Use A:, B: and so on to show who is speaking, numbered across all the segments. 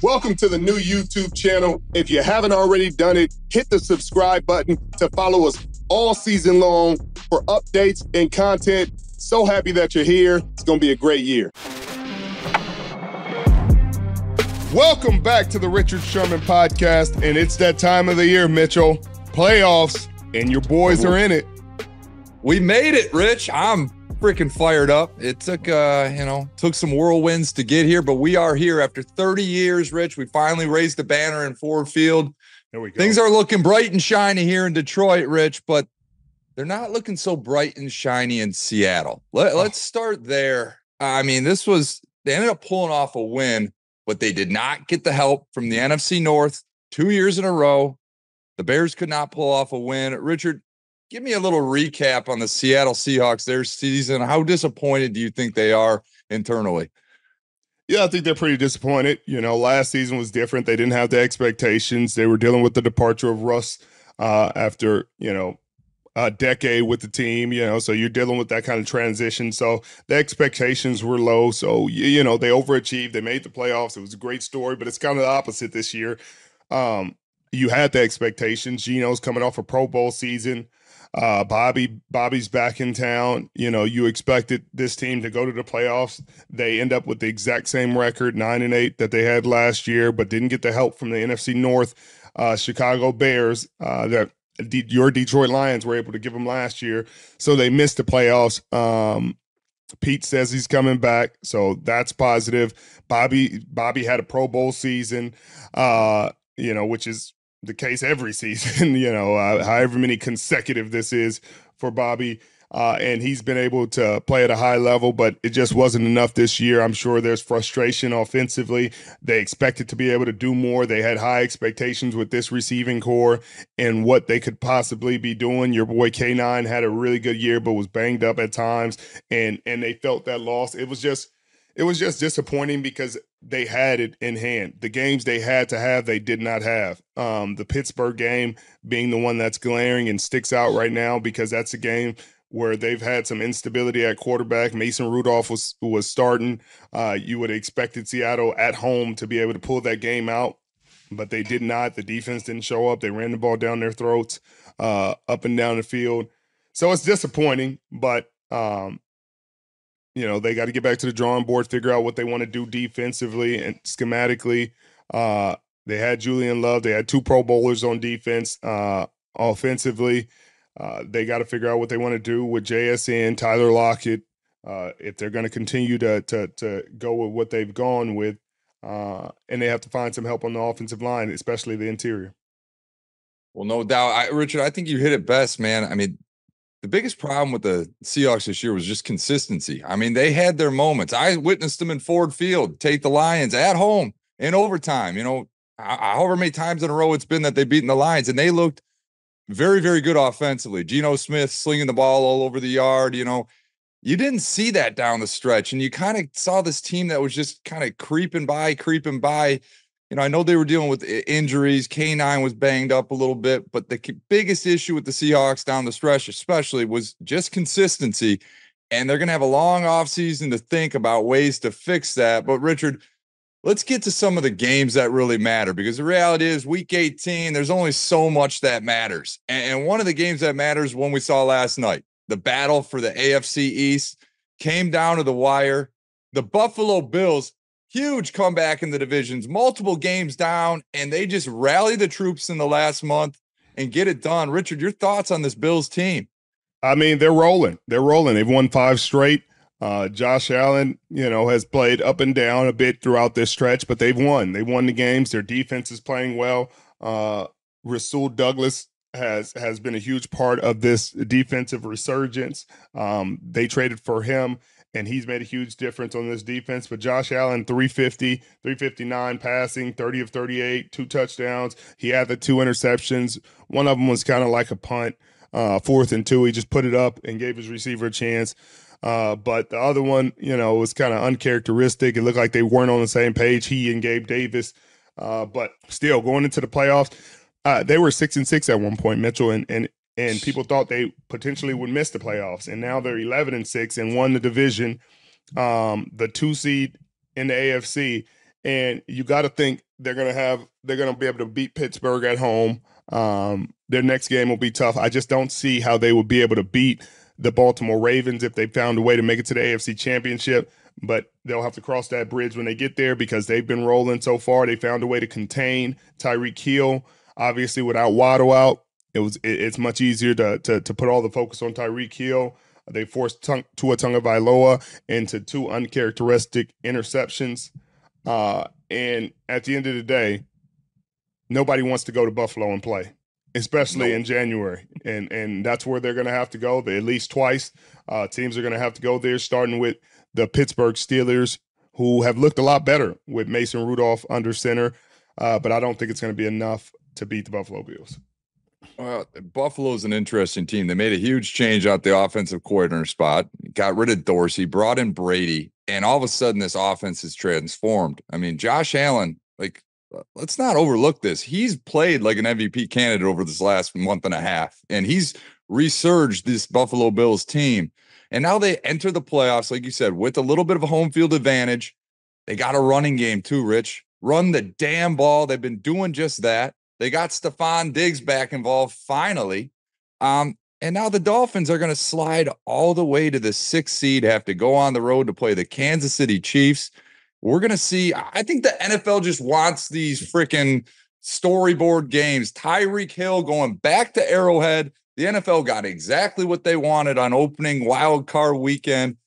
A: Welcome to the new YouTube channel. If you haven't already done it, hit the subscribe button to follow us all season long for updates and content. So happy that you're here. It's going to be a great year. Welcome back to the Richard Sherman podcast, and it's that time of the year, Mitchell. Playoffs, and your boys are in it.
B: We made it, Rich. I'm freaking fired up. It took, took some whirlwinds to get here, but we are here after 30 years, Rich. We finally raised the banner in Ford Field.
A: There we go.
B: Things are looking bright and shiny here in Detroit, Rich, but they're not looking so bright and shiny in Seattle. Let's start there. I mean, they ended up pulling off a win, but they did not get the help from the NFC North 2 years in a row. The Bears could not pull off a win. Richard, give me a little recap on the Seattle Seahawks, their season. How disappointed do you think they are internally?
A: Yeah, I think they're pretty disappointed. Last season was different. They didn't have the expectations. They were dealing with the departure of Russ after, a decade with the team, so you're dealing with that kind of transition. So the expectations were low. So, they overachieved. They made the playoffs. It was a great story, but it's kind of the opposite this year. You had the expectations. Geno's coming off a Pro Bowl season. Bobby's back in town. You expected this team to go to the playoffs. They end up with the exact same record, 9-8, that they had last year, but didn't get the help from the NFC North Chicago Bears that your Detroit Lions were able to give them last year. So they missed the playoffs. Pete says he's coming back, so that's positive. Bobby had a Pro Bowl season, which is the case every season, however many consecutive this is for Bobby. And he's been able to play at a high level, but it just wasn't enough this year. I'm sure there's frustration offensively. They expected to be able to do more. They had high expectations with this receiving core and what they could possibly be doing. Your boy K9 had a really good year, but was banged up at times, and they felt that loss. It was just disappointing because they had it in hand. The games they had to have, they did not have. The Pittsburgh game being the one that's glaring and sticks out right now because that's a game where they've had some instability at quarterback. Mason Rudolph was starting. You would have expected Seattle at home to be able to pull that game out, but they did not. The defense didn't show up. They ran the ball down their throats, up and down the field. So it's disappointing, but they got to get back to the drawing board, figure out what they want to do defensively and schematically. They had Julian Love. They had two Pro Bowlers on defense. Offensively, they got to figure out what they want to do with JSN, Tyler Lockett, if they're going to continue to go with what they've gone with. And they have to find some help on the offensive line, especially the interior.
B: Well, no doubt. Richard, I think you hit it best, man. I mean, the biggest problem with the Seahawks this year was just consistency. I mean, they had their moments. I witnessed them in Ford Field take the Lions at home in overtime. However many times in a row it's been that they've beaten the Lions, and they looked very, very good offensively. Geno Smith slinging the ball all over the yard. You didn't see that down the stretch, and you kind of saw this team that was just kind of creeping by. I know they were dealing with injuries. K9 was banged up a little bit, but the biggest issue with the Seahawks down the stretch especially was just consistency, and they're going to have a long offseason to think about ways to fix that. But, Richard, let's get to some of the games that really matter, because the reality is Week 18, there's only so much that matters. And one of the games that matters, one we saw last night, the battle for the AFC East came down to the wire. The Buffalo Bills, huge comeback in the divisions, multiple games down, and they just rally the troops in the last month and get it done. Richard, your thoughts on this Bills team?
A: I mean, they're rolling. They've won 5 straight. Josh Allen, has played up and down a bit throughout this stretch, but they've won. They won the games. Their defense is playing well. Rasul Douglas has been a huge part of this defensive resurgence. They traded for him, and he's made a huge difference on this defense. But Josh Allen, 350, 359 passing, 30 of 38, 2 touchdowns. He had the 2 interceptions. One of them was kind of like a punt, 4th and 2. He just put it up and gave his receiver a chance. But the other one, was kind of uncharacteristic. It looked like they weren't on the same page, he and Gabe Davis. But still, going into the playoffs, they were 6-6 at one point, Mitchell, and people thought they potentially would miss the playoffs. And now they're 11-6 and won the division, the 2 seed in the AFC. And you got to think they're gonna be able to beat Pittsburgh at home. Their next game will be tough. I just don't see how they would be able to beat the Baltimore Ravens if they found a way to make it to the AFC Championship. But they'll have to cross that bridge when they get there because they've been rolling so far. They found a way to contain Tyreek Hill. Obviously, without Waddle out, it's much easier to put all the focus on Tyreek Hill. They forced Tua Tagovailoa into two uncharacteristic interceptions. And at the end of the day, nobody wants to go to Buffalo and play, especially in January. And that's where they're going to have to go at least twice. Teams are going to have to go there, starting with the Pittsburgh Steelers, who have looked a lot better with Mason Rudolph under center. But I don't think it's going to be enough to beat the Buffalo Bills.
B: Well, Buffalo's an interesting team. They made a huge change out the offensive coordinator spot, got rid of Dorsey, brought in Brady, and all of a sudden this offense is transformed. I mean, Josh Allen, like, let's not overlook this. He's played like an MVP candidate over this last month and a half, and he's resurged this Buffalo Bills team. And now they enter the playoffs, like you said, with a little bit of a home field advantage. They got a running game too, Rich. Run the damn ball. They've been doing just that. They got Stephon Diggs back involved finally. And now the Dolphins are going to slide all the way to the 6th seed, have to go on the road to play the Kansas City Chiefs. We're going to see, I think the NFL just wants these freaking storyboard games. Tyreek Hill going back to Arrowhead. The NFL got exactly what they wanted on opening wild card weekend.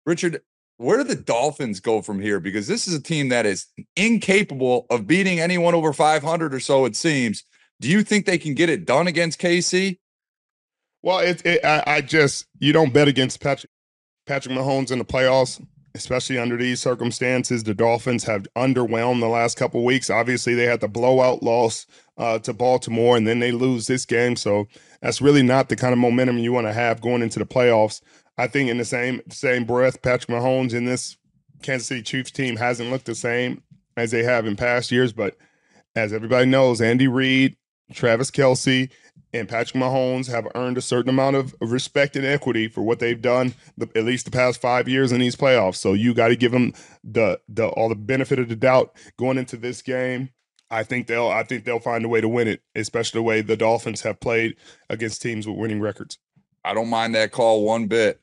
B: Richard, where do the Dolphins go from here? Because this is a team that is incapable of beating anyone over 500 or so, it seems. Do you think they can get it done against KC?
A: Well, you don't bet against Patrick Mahomes in the playoffs, especially under these circumstances. The Dolphins have underwhelmed the last couple of weeks. Obviously, they had the blowout loss to Baltimore, and then they lose this game. So that's really not the kind of momentum you want to have going into the playoffs. I think in the same breath, Patrick Mahomes in this Kansas City Chiefs team hasn't looked the same as they have in past years. But as everybody knows, Andy Reid, Travis Kelce, and Patrick Mahomes have earned a certain amount of respect and equity for what they've done at least the past 5 years in these playoffs. So you got to give them all the benefit of the doubt going into this game. I think they'll find a way to win it, especially the way the Dolphins have played against teams with winning records.
B: I don't mind that call one bit.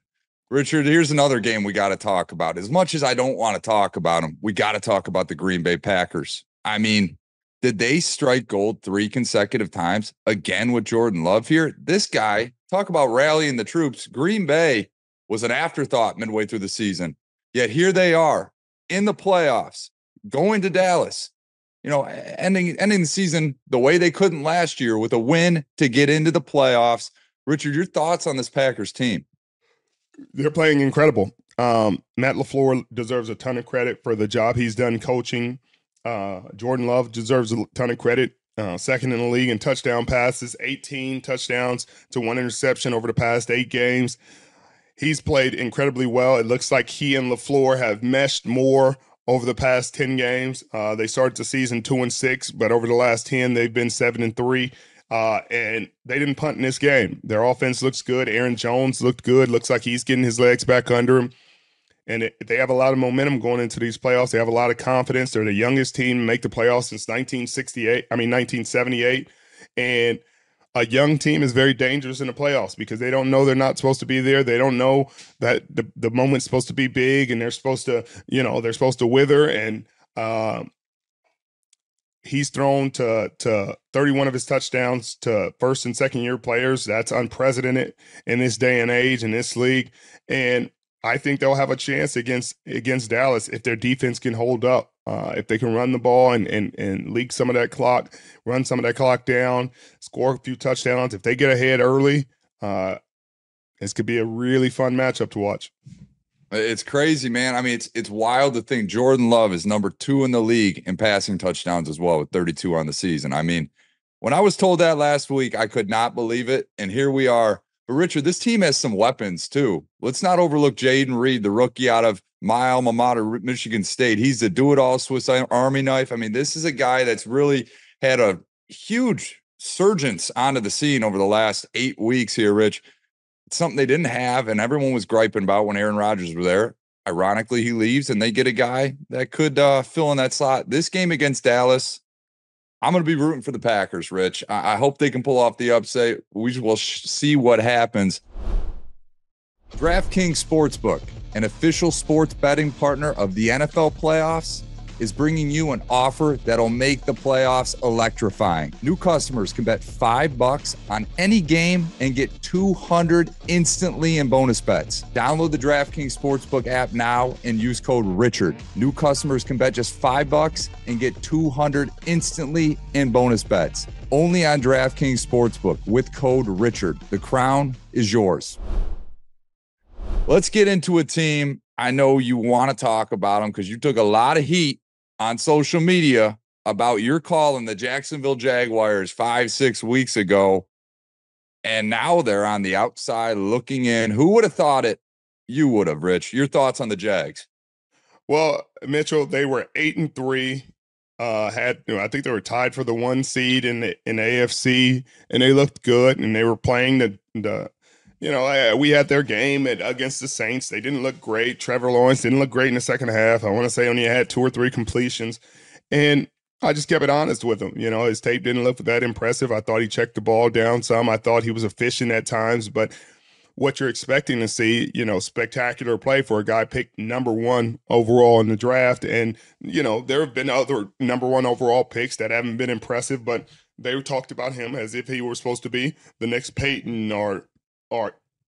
B: Richard, here's another game we got to talk about. As much as I don't want to talk about them, we got to talk about the Green Bay Packers. I mean, did they strike gold 3 consecutive times again with Jordan Love here? This guy, talk about rallying the troops. Green Bay was an afterthought midway through the season. Yet here they are in the playoffs, going to Dallas, ending the season the way they couldn't last year with a win to get into the playoffs. Richard, your thoughts on this Packers team?
A: They're playing incredible. Matt LaFleur deserves a ton of credit for the job he's done coaching. Jordan Love deserves a ton of credit. Second in the league in touchdown passes, 18 touchdowns to 1 interception over the past 8 games. He's played incredibly well. It looks like he and LaFleur have meshed more over the past 10 games. They started the season 2-6, but over the last 10, they've been 7-3. And they didn't punt in this game. Their offense looks good. Aaron Jones looked good. Looks like he's getting his legs back under him. And they have a lot of momentum going into these playoffs. They have a lot of confidence. They're the youngest team to make the playoffs since 1978. And a young team is very dangerous in the playoffs because they don't know they're not supposed to be there. They don't know that the moment's supposed to be big and they're supposed to wither. And he's thrown to 31 of his touchdowns to first and second year players. That's unprecedented in this day and age in this league. And I think they'll have a chance against Dallas if their defense can hold up, if they can run the ball and leak some of that clock, run some of that clock down, score a few touchdowns. If they get ahead early, this could be a really fun matchup to watch.
B: It's crazy, man. I mean, it's wild to think Jordan Love is number 2 in the league in passing touchdowns as well with 32 on the season. I mean, when I was told that last week, I could not believe it. And here we are. But Richard, this team has some weapons too. Let's not overlook Jaden Reed, the rookie out of my alma mater, Michigan State. He's the do-it-all Swiss Army knife. I mean, this is a guy that's really had a huge surgence onto the scene over the last 8 weeks here, Rich. It's something they didn't have, and everyone was griping about when Aaron Rodgers was there. ironically, he leaves and they get a guy that could fill in that slot. This game against Dallas, I'm going to be rooting for the Packers, Rich. I hope they can pull off the upset. We will see what happens. DraftKings Sportsbook, an official sports betting partner of the NFL playoffs, is bringing you an offer that'll make the playoffs electrifying. New customers can bet $5 on any game and get $200 instantly in bonus bets. Download the DraftKings Sportsbook app now and use code Richard. New customers can bet just $5 and get $200 instantly in bonus bets. Only on DraftKings Sportsbook with code Richard. The crown is yours. Let's get into a team I know you want to talk about them because you took a lot of heat on social media about your call in the Jacksonville Jaguars 5-6 weeks ago. And now they're on the outside looking in. Who would have thought it? You would have, Rich. Your thoughts on the Jags?
A: Well, Mitchell, they were 8-3. I think they were tied for the 1 seed in the AFC, and they looked good. And they were playing we had their game against the Saints. They didn't look great. Trevor Lawrence didn't look great in the second half. I want to say only had 2 or 3 completions. And I just kept it honest with him. His tape didn't look that impressive. I thought he checked the ball down some. I thought he was efficient at times. But what you're expecting to see, spectacular play for a guy picked number 1 overall in the draft. And, there have been other number 1 overall picks that haven't been impressive. But they talked about him as if he were supposed to be the next Peyton or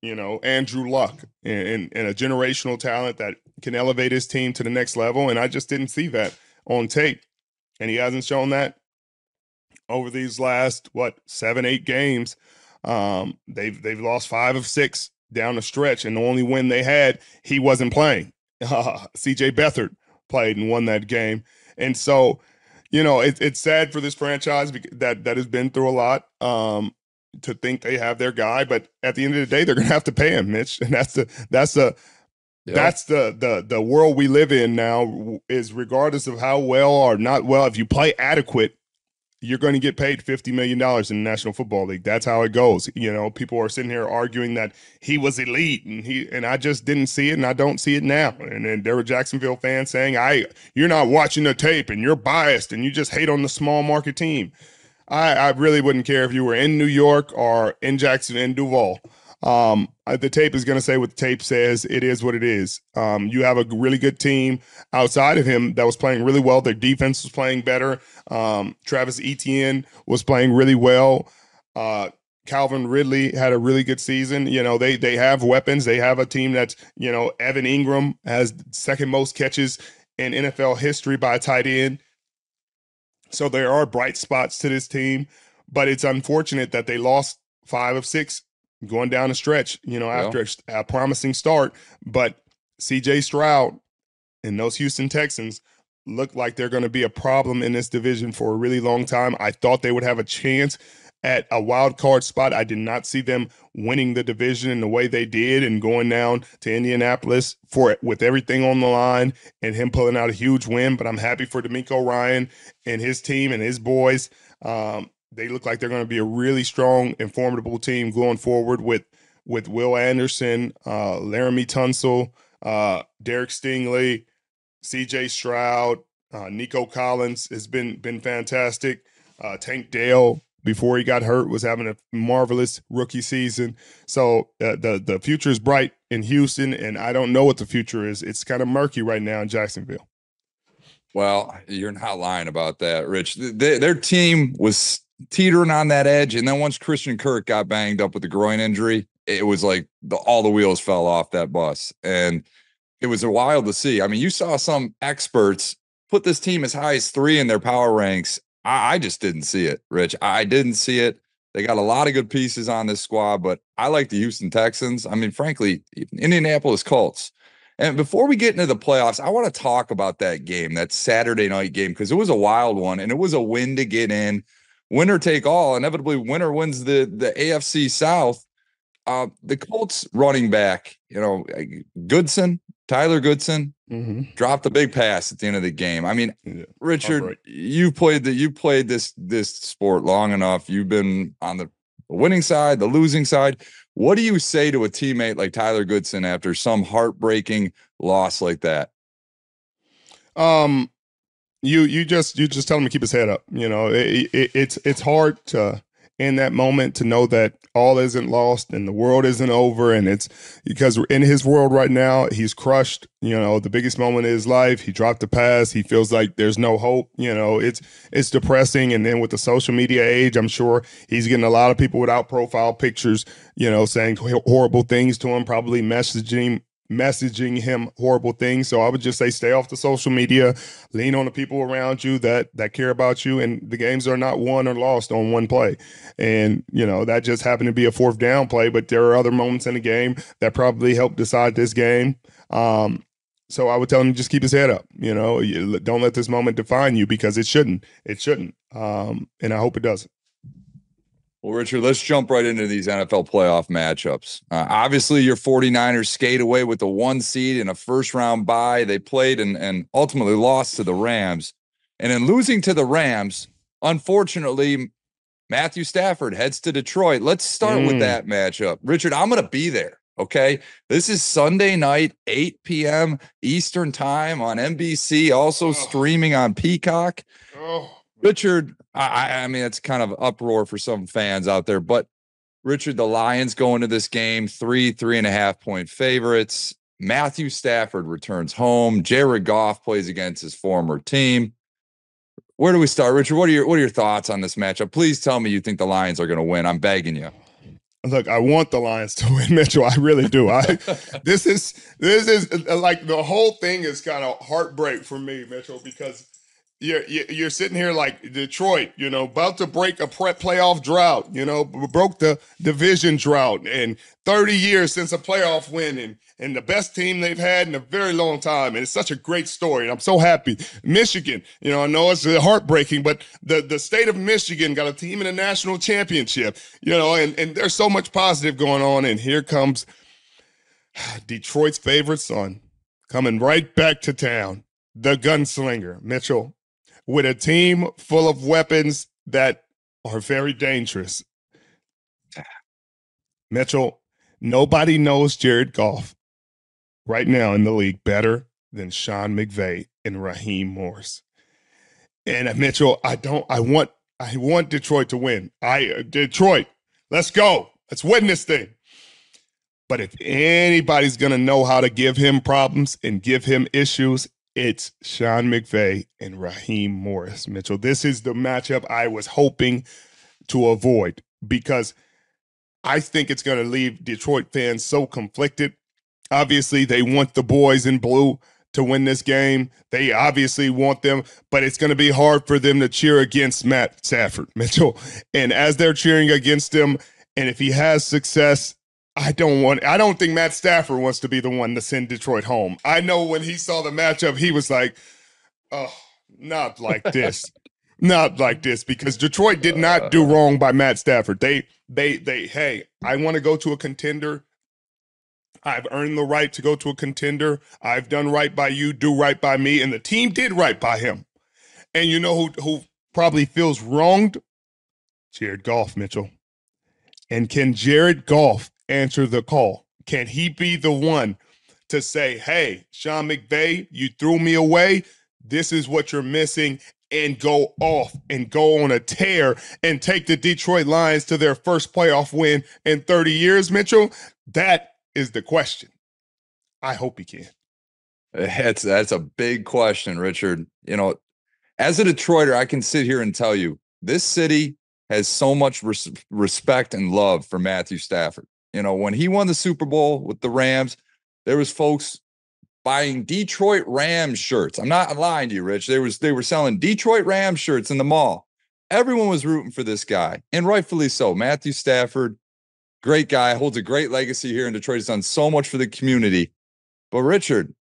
A: Andrew Luck and a generational talent that can elevate his team to the next level. And I just didn't see that on tape. And he hasn't shown that over these last, 7-8 games. They've lost 5 of 6 down the stretch. And the only win they had, he wasn't playing. CJ Beathard played and won that game. And so, it's sad for this franchise that has been through a lot. To think they have their guy, but at the end of the day, they're going to have to pay him, Mitch. And that's the world we live in now. Is regardless of how well or not well, if you play adequate, you're going to get paid $50 million in the National Football League. That's how it goes. People are sitting here arguing that he was elite, and I just didn't see it, and I don't see it now. And then there were Jacksonville fans saying, "You're not watching the tape, and you're biased, and you just hate on the small market team." I really wouldn't care if you were in New York or in Jackson, in Duval. The tape is going to say what the tape says. It is what it is. You have a really good team outside of him that was playing really well. Their defense was playing better. Travis Etienne was playing really well. Calvin Ridley had a really good season. They have weapons. They have a team that's, Evan Ingram has second most catches in NFL history by a tight end. So there are bright spots to this team, but it's unfortunate that they lost 5 of 6 going down the stretch, after a promising start. But C.J. Stroud and those Houston Texans look like they're going to be a problem in this division for a really long time. I thought they would have a chance at a wild card spot. I did not see them winning the division in the way they did and going down to Indianapolis with everything on the line and him pulling out a huge win. But I'm happy for DeMeco Ryan and his team and his boys. They look like they're going to be a really strong and formidable team going forward with Will Anderson, Laramie Tunsil, Derek Stingley, C.J. Stroud, Nico Collins has been fantastic. Tank Dell, before he got hurt, was having a marvelous rookie season. So the future is bright in Houston, and I don't know what the future is. It's kind of murky right now in Jacksonville.
B: Well, you're not lying about that, Rich. Their team was teetering on that edge, and then once Christian Kirk got banged up with the groin injury, it was like all the wheels fell off that bus, and it was wild to see. I mean, you saw some experts put this team as high as 3 in their power ranks. I just didn't see it, Rich. I didn't see it. They got a lot of good pieces on this squad, but I like the Houston Texans. I mean, frankly, Indianapolis Colts. And before we get into the playoffs, I want to talk about that game, that Saturday night game, because it was a wild one, and it was a win to get in. Winner take all. Inevitably, winner wins the AFC South. The Colts running back, Tyler Goodson, dropped a big pass at the end of the game. I mean, Richard, you played this sport long enough. You've been on the the winning side, the losing side. What do you say to a teammate like Tyler Goodson after some heartbreaking loss like that?
A: Um, you just tell him to keep his head up. It's hard to in that moment to know that all isn't lost and the world isn't over, and it's because in his world right now he's crushed. The biggest moment of his life, he dropped the pass. He feels like there's no hope. It's depressing, and then with the social media age, I'm sure he's getting a lot of people without profile pictures, saying horrible things to him, probably messaging him horrible things. So I would just say stay off the social media, lean on the people around you that care about you, and the games are not won or lost on one play. And that just happened to be a fourth down play, but there are other moments in the game that probably helped decide this game. So I would tell him to just keep his head up. Don't let this moment define you, because it shouldn't. And I hope it doesn't.
B: Well, Richard, let's jump right into these NFL playoff matchups. Obviously, your 49ers skate away with the 1 seed in a first-round bye. They played and ultimately lost to the Rams. And in losing to the Rams, unfortunately, Matthew Stafford heads to Detroit. Let's start with that matchup. Richard, I'm going to be there, okay? This is Sunday night, 8 p.m. Eastern time on NBC, also streaming on Peacock. Richard, I mean, it's kind of uproar for some fans out there, but Richard, the Lions go into this game 3.5 point favorites. Matthew Stafford returns home. Jared Goff plays against his former team. Where do we start, Richard? What are your thoughts on this matchup? Please tell me you think the Lions are going to win. I'm begging you.
A: Look, I want the Lions to win, Mitchell. I really do. This is like the whole thing is kind of heartbreak for me, Mitchell, because you're sitting here like Detroit, about to break a playoff drought, broke the division drought, and 30 years since a playoff win, and the best team they've had in a very long time. And it's such a great story, and I'm so happy. Michigan, I know it's heartbreaking, but the state of Michigan got a team in a national championship, and there's so much positive going on. And here comes Detroit's favorite son coming right back to town, the gunslinger, Mitchell, with a team full of weapons that are very dangerous. Mitchell, nobody knows Jared Goff right now in the league better than Sean McVay and Raheem Morris. And Mitchell, I want Detroit to win. Detroit, let's go. Let's win this thing. But if anybody's going to know how to give him problems and give him issues, it's Sean McVay and Raheem Morris, Mitchell. This is the matchup I was hoping to avoid, because I think it's going to leave Detroit fans so conflicted. Obviously, they want the boys in blue to win this game. They obviously want them, but it's going to be hard for them to cheer against Matt Stafford, Mitchell. And as they're cheering against him, and if he has success, I don't think Matt Stafford wants to be the one to send Detroit home. I know when he saw the matchup, he was like, oh, not like this. Not like this, because Detroit did not do wrong by Matt Stafford. Hey, I want to go to a contender. I've earned the right to go to a contender. I've done right by you, do right by me, and the team did right by him. And you know who probably feels wronged? Jared Goff, Mitchell. And can Jared Goff answer the call? Can he be the one to say, hey, Sean McVay, you threw me away. This is what you're missing, and go off and go on a tear and take the Detroit Lions to their first playoff win in 30 years, Mitchell? That is the question. I hope he can.
B: That's a big question, Richard. As a Detroiter, I can sit here and tell you this city has so much respect and love for Matthew Stafford. When he won the Super Bowl with the Rams, there was folks buying Detroit Rams shirts. I'm not lying to you, Rich. They were selling Detroit Rams shirts in the mall. Everyone was rooting for this guy, and rightfully so. Matthew Stafford, great guy, holds a great legacy here in Detroit. He's done so much for the community. But Richard,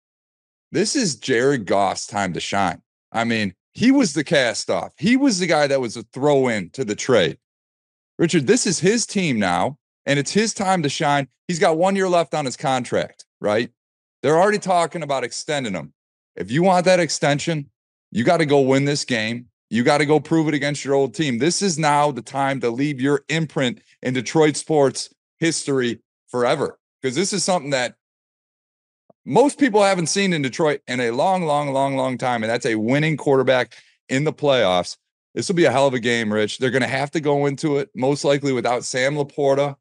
B: this is Jared Goff's time to shine. I mean, he was the cast off. He was the guy that was a throw in to the trade. Richard, this is his team now, and it's his time to shine. He's got 1 year left on his contract, right? They're already talking about extending him. If you want that extension, you got to go win this game. You got to go prove it against your old team. This is now the time to leave your imprint in Detroit sports history forever, because this is something that most people haven't seen in Detroit in a long, long, long, long time, and that's a winning quarterback in the playoffs. This will be a hell of a game, Rich. They're going to have to go into it most likely without Sam Laporta.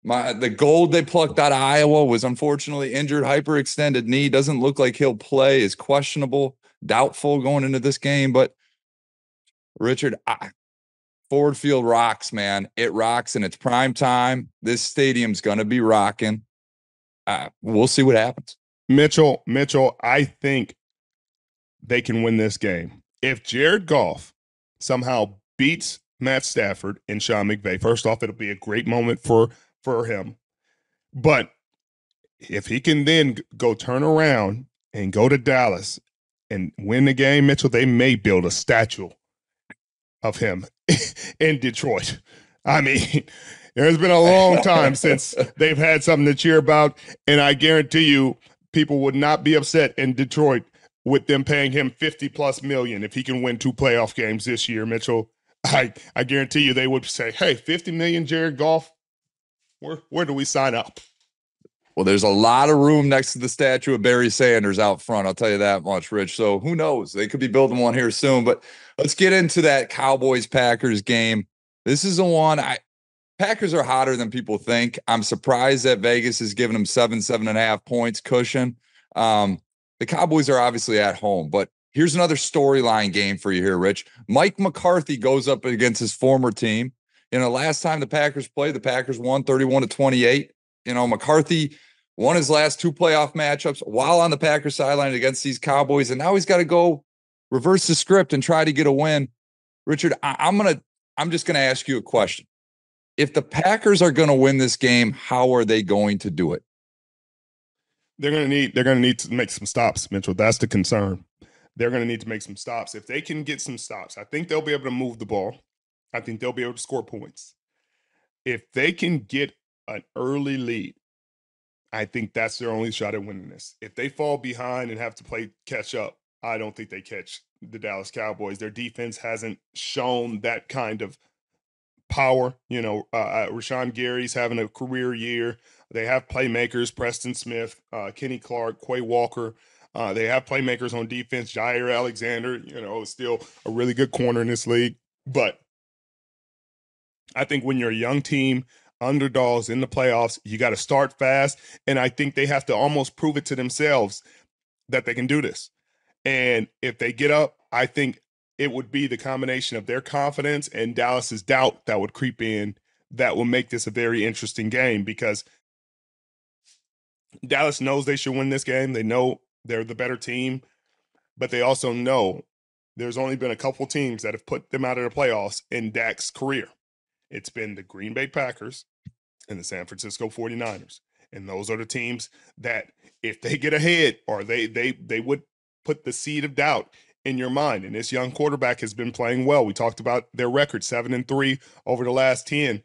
B: The gold they plucked out of Iowa was unfortunately injured, hyperextended knee. Doesn't look like he'll play. Is questionable, doubtful going into this game. But Richard, Ford Field rocks, man. It rocks, and it's prime time. This stadium's going to be rocking. We'll see what happens.
A: Mitchell, I think they can win this game. If Jared Goff somehow beats Matt Stafford and Sean McVay, first off, it'll be a great moment for him. But if he can then go turn around and go to Dallas and win the game, Mitchell, they may build a statue of him in Detroit. I mean, there's been a long time since they've had something to cheer about, and I guarantee you people would not be upset in Detroit with them paying him $50+ million if he can win 2 playoff games this year, Mitchell. I guarantee you they would say, hey, $50 million, Jared Goff, where do we sign up?
B: Well, there's a lot of room next to the statue of Barry Sanders out front. I'll tell you that much, Rich. So who knows? They could be building one here soon. But let's get into that Cowboys-Packers game. This is the one Packers are hotter than people think. I'm surprised that Vegas is giving them 7.5 points cushion. The Cowboys are obviously at home, but here's another storyline game for you here, Rich. Mike McCarthy goes up against his former team. Last time the Packers played, the Packers won 31-28. McCarthy won his last 2 playoff matchups while on the Packers sideline against these Cowboys, and now he's got to go reverse the script and try to get a win. Richard, I'm just gonna ask you a question. If the Packers are going to win this game, how are they going to do it?
A: They're going to need to make some stops, Mitchell. That's the concern. They're going to need to make some stops. If they can get some stops, I think they'll be able to move the ball. I think they'll be able to score points. If they can get an early lead, I think that's their only shot at winning this. If they fall behind and have to play catch up, I don't think they catch the Dallas Cowboys. Their defense hasn't shown that kind of power. Rashawn Gary's having a career year. They have playmakers, Preston Smith, Kenny Clark, Quay Walker. They have playmakers on defense. Jair Alexander, is still a really good corner in this league. But I think when you're a young team, underdogs in the playoffs, you got to start fast. And I think they have to almost prove it to themselves that they can do this. And if they get up, I think it would be the combination of their confidence and Dallas's doubt that would creep in that will make this a very interesting game, because Dallas knows they should win this game. They know they're the better team, but they also know there's only been a couple teams that have put them out of the playoffs in Dak's career. It's been the Green Bay Packers and the San Francisco 49ers. And those are the teams that if they get ahead, or they would put the seed of doubt in your mind. And this young quarterback has been playing well. We talked about their record, 7-3 over the last 10.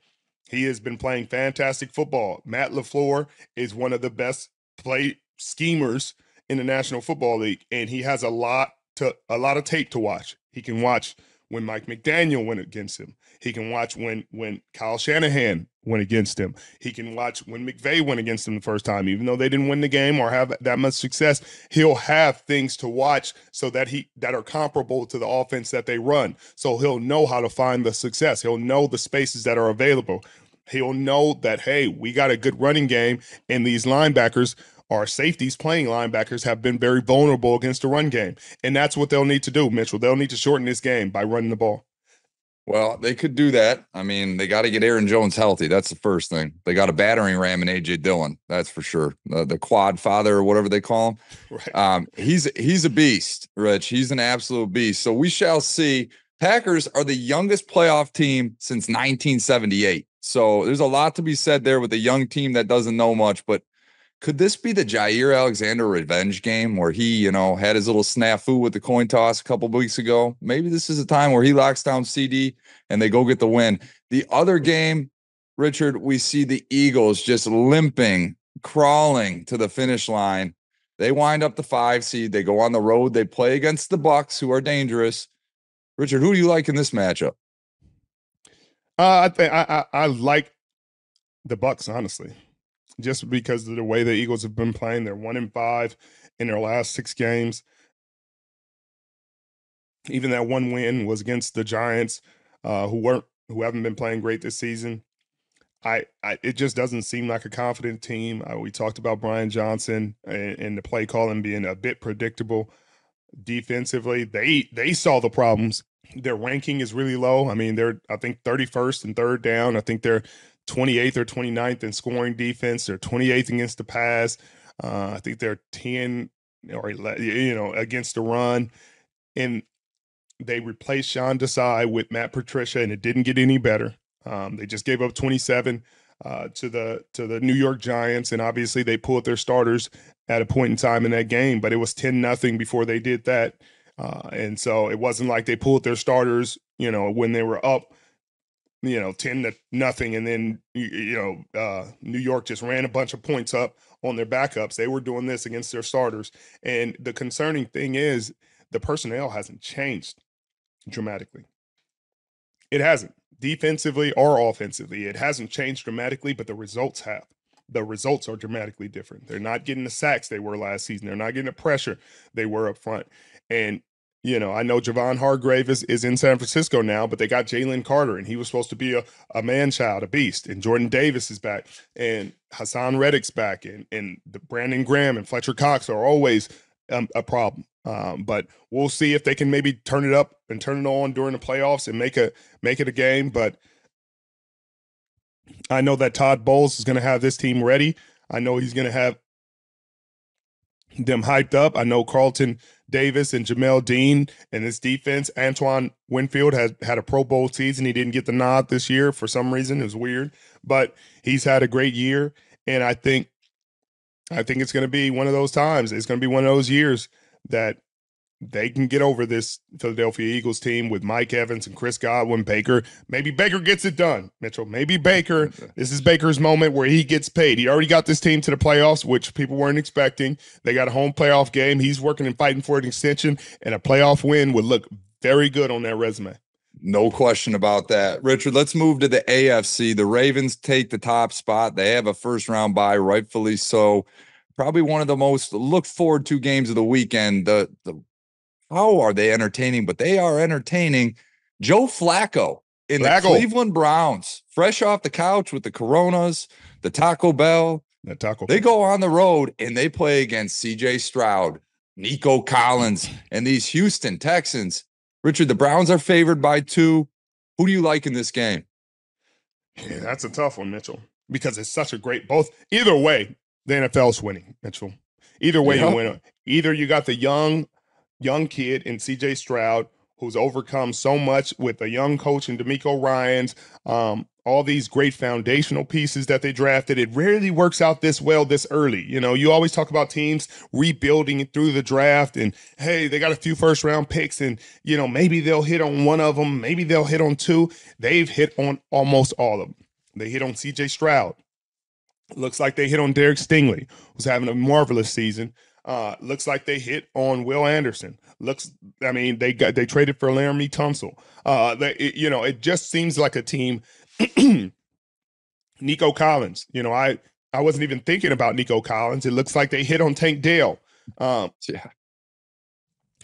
A: He has been playing fantastic football. Matt LaFleur is one of the best play schemers in the National Football League, and he has a lot of tape to watch. He can watch when Mike McDaniel went against him. He can watch when Kyle Shanahan went against him. He can watch when McVay went against him the first time. Even though they didn't win the game or have that much success, he'll have things to watch so that are comparable to the offense that they run. So he'll know how to find the success. He'll know the spaces that are available. He'll know that, hey, we got a good running game, and these linebackers, our safeties playing linebackers, have been very vulnerable against the run game. And that's what they'll need to do, Mitchell. They'll need to shorten this game by running the ball.
B: Well, they could do that. I mean, they got to get Aaron Jones healthy. That's the first thing. They got a battering ram in A.J. Dillon. That's for sure. The quad father, or whatever they call him. Right. He's a beast, Rich. He's an absolute beast. So we shall see. Packers are the youngest playoff team since 1978. So there's a lot to be said there with a young team that doesn't know much. But could this be the Jair Alexander revenge game where he, had his little snafu with the coin toss a couple of weeks ago? Maybe this is a time where he locks down CD and they go get the win. The other game, Richard, we see the Eagles just limping, crawling to the finish line. They wind up the 5 seed. They go on the road. They play against the Bucs, who are dangerous. Richard, who do you like in this matchup?
A: I think I like the Bucks, honestly, just because of the way the Eagles have been playing. They're 1-5 in their last 6 games. Even that one win was against the Giants, who haven't been playing great this season. It just doesn't seem like a confident team. We talked about Brian Johnson and the play calling being a bit predictable. Defensively, they saw the problems. Their ranking is really low. I mean, they're, I think, 31st and third down. I think they're 28th or 29th in scoring defense. They're 28th against the pass. I think they're 10 or 11, against the run. And they replaced Sean Desai with Matt Patricia, and it didn't get any better. They just gave up 27 to the New York Giants, and obviously they pulled their starters at a point in time in that game, but it was 10-0 before they did that. And so it wasn't like they pulled their starters, when they were up, 10-0, and then New York just ran a bunch of points up on their backups. They were doing this against their starters, and the concerning thing is the personnel hasn't changed dramatically. It hasn't, defensively or offensively. It hasn't changed dramatically, but the results have. The results are dramatically different. They're not getting the sacks they were last season. They're not getting the pressure they were up front. And, I know Javon Hargrave is in San Francisco now, but they got Jalen Carter, and he was supposed to be a man-child, a beast. And Jordan Davis is back, and Hassan Reddick's back, and the Brandon Graham and Fletcher Cox are always a problem. But we'll see if they can maybe turn it up and turn it on during the playoffs and make it a game. But I know that Todd Bowles is going to have this team ready. I know he's going to have them hyped up. I know Carlton Davis and Jamel Dean and this defense. Antoine Winfield has had a Pro Bowl season. He didn't get the nod this year for some reason. It was weird, but he's had a great year. And I think it's going to be one of those times. It's going to be one of those years that they can get over this Philadelphia Eagles team with Mike Evans and Chris Godwin. Maybe Baker gets it done, Mitchell. Maybe Baker, this is Baker's moment where he gets paid. He already got this team to the playoffs, which people weren't expecting. They got a home playoff game. He's working and fighting for an extension, and a playoff win would look very good on their resume.
B: No question about that. Richard, let's move to the AFC. The Ravens take the top spot. They have a first-round bye, rightfully so. Probably one of the most looked forward to games of the weekend. How are they entertaining? But they are entertaining. Joe Flacco in the Cleveland Browns, fresh off the couch with the Coronas, the Taco Bell. They go on the road and they play against C.J. Stroud, Nico Collins, and these Houston Texans. Richard, the Browns are favored by 2. Who do you like in this game?
A: Yeah, that's a tough one, Mitchell, because it's such a great either way, the NFL's winning, Mitchell. Either way, you win. Either you got the young kid in C.J. Stroud, who's overcome so much with a young coach in DeMeco Ryans, all these great foundational pieces that they drafted. It rarely works out this well this early. You always talk about teams rebuilding through the draft, and hey, they got a few first-round picks, and maybe they'll hit on one of them, maybe they'll hit on 2. They've hit on almost all of them. They hit on C.J. Stroud. Looks like they hit on Derek Stingley, who's having a marvelous season. Looks like they hit on Will Anderson. They traded for Laramie Tunsil. It just seems like a team. Nico Collins, I wasn't even thinking about Nico Collins. It looks like they hit on Tank Dell. And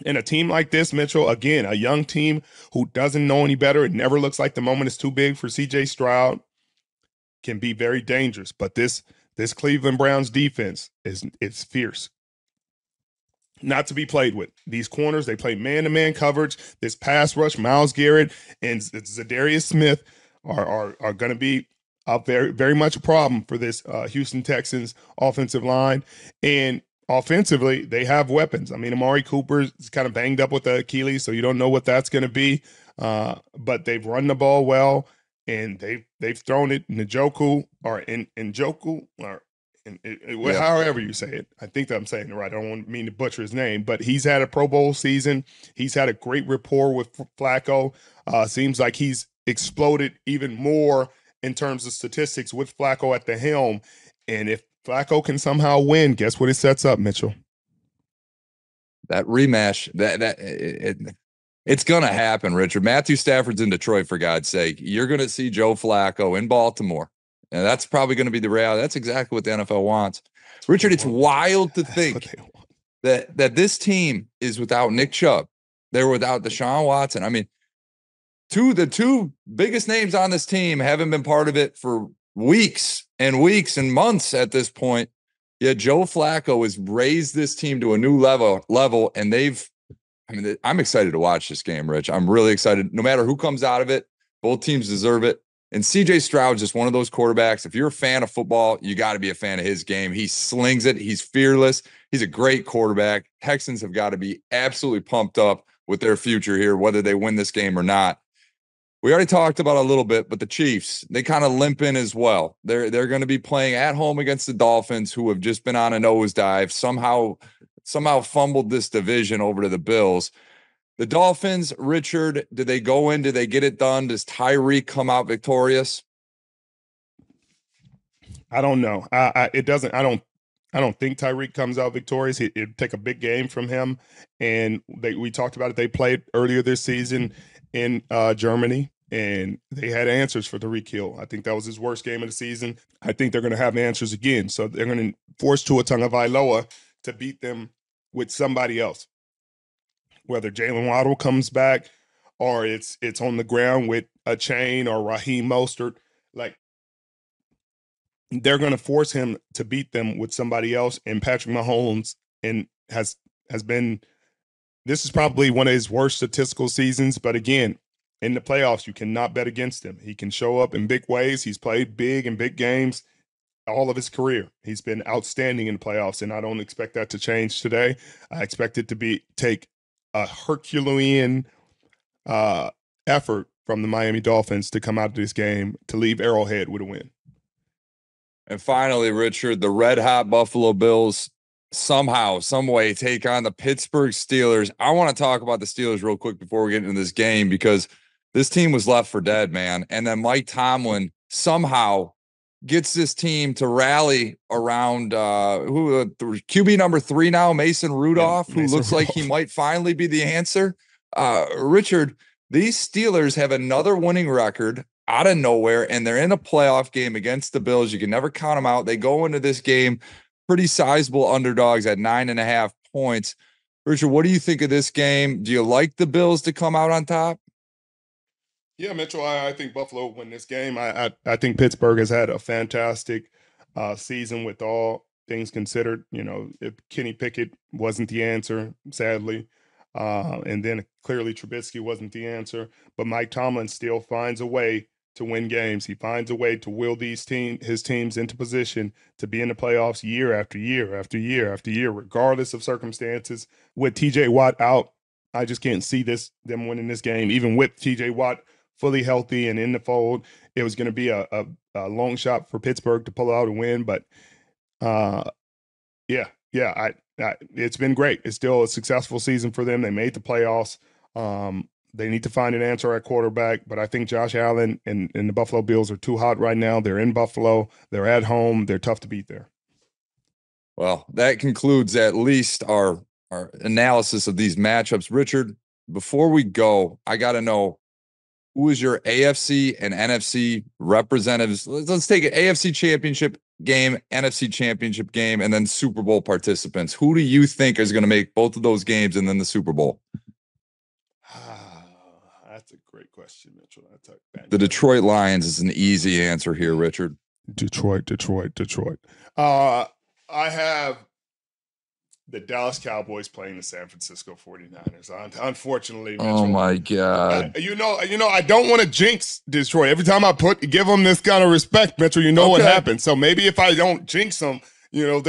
A: a team like this, Mitchell, again, a young team who doesn't know any better. It never looks like the moment is too big for C.J. Stroud. Can be very dangerous, but this Cleveland Browns defense it's fierce. Not to be played with. These corners, they play man-to-man coverage. This pass rush, Myles Garrett and Zadarius Smith are going to be very, very much a problem for this Houston Texans offensive line. And offensively, they have weapons. Amari Cooper is kind of banged up with the Achilles, so you don't know what that's going to be. But they've run the ball well, and they've thrown it Njoku however you say it. I think that I'm saying it right. I don't mean to butcher his name, but he's had a Pro Bowl season. He's had a great rapport with Flacco. Seems like he's exploded even more in terms of statistics with Flacco at the helm. And if Flacco can somehow win, guess what it sets up, Mitchell?
B: That rematch, It's going to happen, Richard. Matthew Stafford's in Detroit, for God's sake. You're going to see Joe Flacco in Baltimore. And that's probably going to be the reality. That's exactly what the NFL wants. Richard, it's wild to think that this team is without Nick Chubb. They're without Deshaun Watson. I mean, the two biggest names on this team haven't been part of it for weeks and months at this point. Yet Joe Flacco has raised this team to a new level, and I'm excited to watch this game, Rich. I'm really excited. No matter who comes out of it, both teams deserve it. And C.J. Stroud's just one of those quarterbacks. If you're a fan of football, you got to be a fan of his game. He slings it. He's fearless. He's a great quarterback. Texans have got to be absolutely pumped up with their future here, whether they win this game or not. We already talked about it a little bit, but the Chiefs, they kind of limp in as well. They're going to be playing at home against the Dolphins, who have just been on a nosedive, somehow fumbled this division over to the Bills. The Dolphins, Richard, do they go in? Do they get it done? Does Tyreek come out victorious?
A: I don't know. It doesn't. I don't think Tyreek comes out victorious. It'd take a big game from him. And we talked about it. They played earlier this season in Germany, and they had answers for Tyreek Hill. I think that was his worst game of the season. I think they're going to have answers again. So they're going to force Tua Tagovailoa to beat them with somebody else, whether Jalen Waddle comes back or it's on the ground with a chain or Raheem Mostert. Like, they're going to force him to beat them with somebody else. And Patrick Mahomes has been, this is probably one of his worst statistical seasons. But again, in the playoffs, you cannot bet against him. He can show up in big ways. He's played big in big games all of his career. He's been outstanding in the playoffs, and I don't expect that to change today. I expect it to take a Herculean effort from the Miami Dolphins to come out of this game to leave Arrowhead with a win.
B: And finally, Richard, the red-hot Buffalo Bills somehow, some way take on the Pittsburgh Steelers. I want to talk about the Steelers real quick before we get into this game, because this team was left for dead, man. And then Mike Tomlin somehow gets this team to rally around QB number 3 now, Mason Rudolph, who looks like he might finally be the answer. Richard, these Steelers have another winning record out of nowhere, and they're in a playoff game against the Bills. You can never count them out. They go into this game pretty sizable underdogs at 9.5 points. Richard, what do you think of this game? Do you like the Bills to come out on top?
A: Yeah, Mitchell, I think Buffalo win this game. I think Pittsburgh has had a fantastic season with all things considered. You know, if Kenny Pickett wasn't the answer, sadly, and then clearly Trubisky wasn't the answer, but Mike Tomlin still finds a way to win games. He finds a way to will his teams into position to be in the playoffs year after year after year after year, regardless of circumstances. With TJ Watt out, I just can't see them winning this game, even with TJ Watt fully healthy and in the fold. It was going to be a long shot for Pittsburgh to pull out a win, but it's been great. It's still a successful season for them. They made the playoffs. They need to find an answer at quarterback, but I think Josh Allen and the Buffalo Bills are too hot right now. They're in Buffalo. They're at home. They're tough to beat there.
B: Well, that concludes at least our analysis of these matchups. Richard, before we go, I got to know, who is your AFC and NFC representatives? Let's take an AFC championship game, NFC championship game, and then Super Bowl participants. Who do you think is going to make both of those games and then the Super Bowl?
A: That's a great question, Mitchell.
B: The Detroit Lions is an easy answer here, Richard.
A: Detroit. I have the Dallas Cowboys playing the San Francisco 49ers. Unfortunately, Mitchell,
B: oh my God.
A: You know, I don't want to jinx Detroit. Every time I give them this kind of respect, Mitchell, what happens. So maybe if I don't jinx them, they'll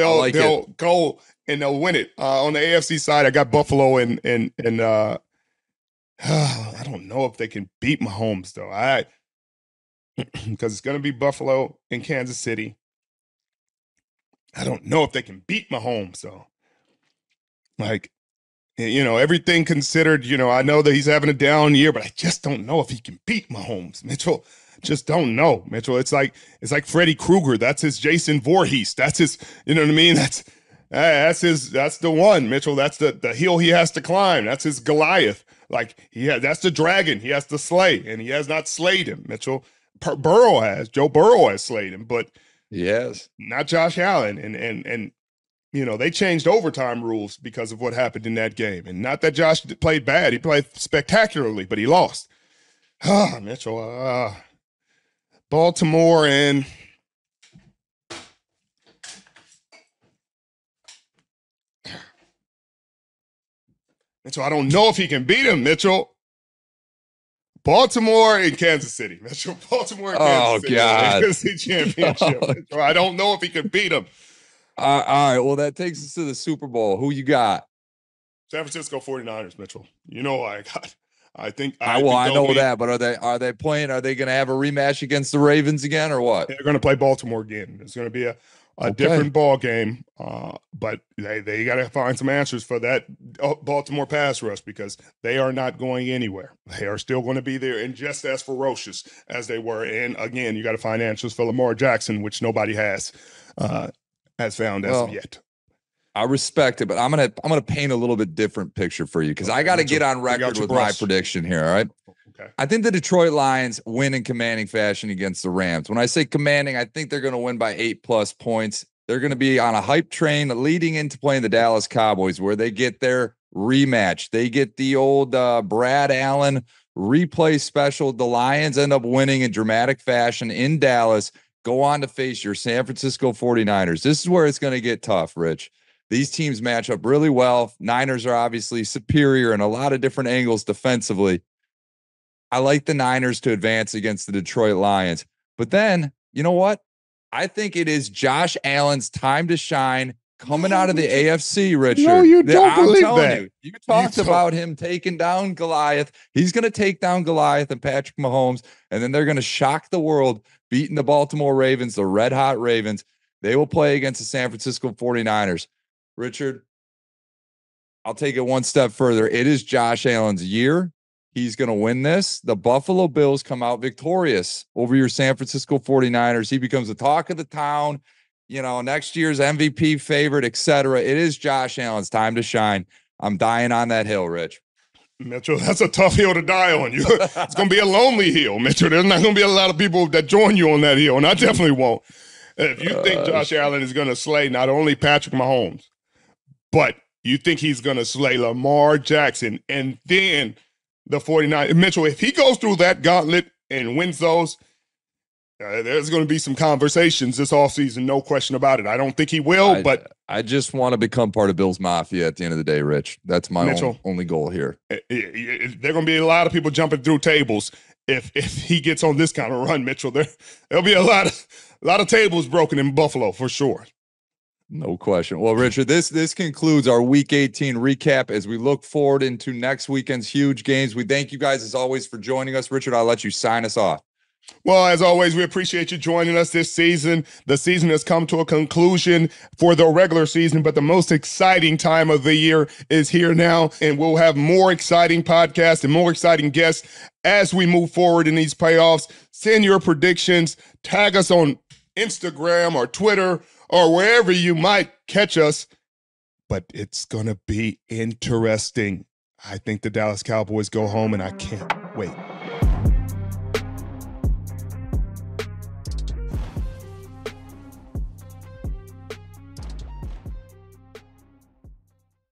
A: go and they'll win it. On the AFC side, I got Buffalo and I don't know if they can beat Mahomes though. Because it's going to be Buffalo and Kansas City. I don't know if they can beat Mahomes though. Like, everything considered, I know that he's having a down year, but I just don't know if he can beat Mahomes. Mitchell, just don't know, Mitchell. It's like Freddy Krueger. That's his Jason Voorhees. That's his, you know what I mean? That's the one, Mitchell. That's the hill he has to climb. That's his Goliath. Like, that's the dragon he has to slay, and he has not slayed him, Mitchell. Burrow has. Joe Burrow has slayed him, but
B: Yes.
A: not Josh Allen. And they changed overtime rules because of what happened in that game. And not that Josh played bad. He played spectacularly, but he lost. Mitchell, Baltimore and Mitchell, I don't know if he can beat him, Mitchell. Baltimore and Kansas City, Mitchell. Baltimore and Kansas City.
B: God.
A: AFC Championship. Mitchell, I don't know if he can beat him.
B: All right. Well, that takes us to the Super Bowl. Who you got?
A: San Francisco 49ers, Mitchell. You know who I got. I
B: know that, but are they playing? Are they going to have a rematch against the Ravens again, or what?
A: They're going to play Baltimore again. It's going to be a different ball game, but they got to find some answers for that Baltimore pass rush because they are not going anywhere. They are still going to be there and just as ferocious as they were. And again, you got to find answers for Lamar Jackson, which nobody has found as of yet.
B: I respect it, but I'm gonna paint a little bit different picture for you because I got to get on record with my prediction here. All right.
A: Okay.
B: I think the Detroit Lions win in commanding fashion against the Rams. When I say commanding, I think they're going to win by 8+ points. They're going to be on a hype train leading into playing the Dallas Cowboys, where they get their rematch. They get the old Brad Allen replay special. The Lions end up winning in dramatic fashion in Dallas. Go on to face your San Francisco 49ers. This is where it's going to get tough, Rich. These teams match up really well. Niners are obviously superior in a lot of different angles defensively. I like the Niners to advance against the Detroit Lions. But then, you know what? I think it is Josh Allen's time to shine coming out of the AFC, Richard.
A: No, you don't believe that.
B: You talked about him taking down Goliath. He's going to take down Goliath and Patrick Mahomes, and then they're going to shock the world, beating the Baltimore Ravens, the red-hot Ravens. They will play against the San Francisco 49ers. Richard, I'll take it one step further. It is Josh Allen's year. He's going to win this. The Buffalo Bills come out victorious over your San Francisco 49ers. He becomes the talk of the town, next year's MVP favorite, etc. It is Josh Allen's time to shine. I'm dying on that hill, Rich.
A: Mitchell, that's a tough hill to die on. It's going to be a lonely hill, Mitchell. There's not going to be a lot of people that join you on that hill, and I definitely won't. If you think Josh Allen is going to slay not only Patrick Mahomes, but you think he's going to slay Lamar Jackson and then the 49ers. Mitchell, if he goes through that gauntlet and wins those, there's going to be some conversations this offseason, no question about it. I don't think he will, but
B: I just want to become part of Bill's Mafia at the end of the day, Rich. That's my only goal here.
A: There are going to be a lot of people jumping through tables if he gets on this kind of run, Mitchell. There'll be a lot of tables broken in Buffalo for sure.
B: No question. Well, Richard, this concludes our Week 18 recap as we look forward into next weekend's huge games. We thank you guys, as always, for joining us. Richard, I'll let you sign us off.
A: Well, as always, we appreciate you joining us this season. The season has come to a conclusion for the regular season, but the most exciting time of the year is here now, and we'll have more exciting podcasts and more exciting guests as we move forward in these playoffs. Send your predictions. Tag us on Instagram or Twitter or wherever you might catch us. But it's going to be interesting. I think the Dallas Cowboys go home, and I can't wait.